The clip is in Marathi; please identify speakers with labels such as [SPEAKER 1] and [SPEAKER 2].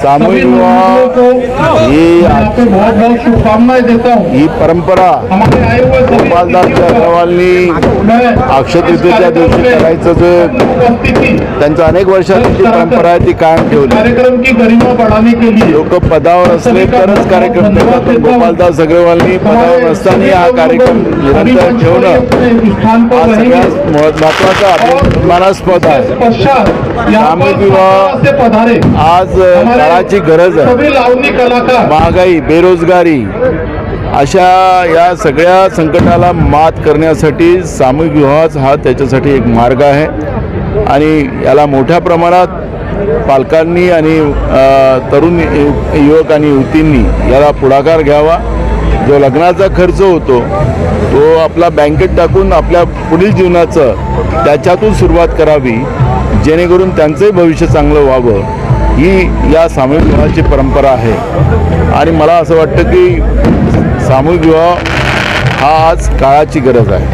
[SPEAKER 1] सामूहिक विवाह ही परंपरा गोपालदास अग्रवालनी अक्षय तृतीयेच्या दिवशी करायचं जे त्यांच्या अनेक वर्षांची परंपरा आहे ती कायम ठेवली। लोक पदावर असले तरच कार्यक्रम ठेवतात, पण गोपालदास अग्रवालनी पदावर नसताना हा कार्यक्रम निरंतर ठेवणं हा सगळ्यात महत्त्वाचा अभिमानास्पद आहे। सामूहिक विवाह आज काळाची गरज आहे। महागाई, बेरोजगारी अशा या सगळ्या संकटाला मात करण्यासाठी सामूहिक विवाह हा त्याच्यासाठी एक मार्ग आहे आणि याला मोठ्या प्रमाणात पालकांनी आणि तरुण युवक आणि युवतींनी याला पुढाकार घ्यावा। जो लग्नाचा खर्च होतो तो आपला बँकेत टाकून आपल्या पुढील जीवनाचं त्याच्यातून सुरुवात करावी, जेणेकरून त्यांचंही भविष्य चांगलं व्हावं, ही या सामूहिक विवाहाची परंपरा आहे। आणि मला असं वाटतं की सामूहिक विवाह हा आज काळाची गरज आहे।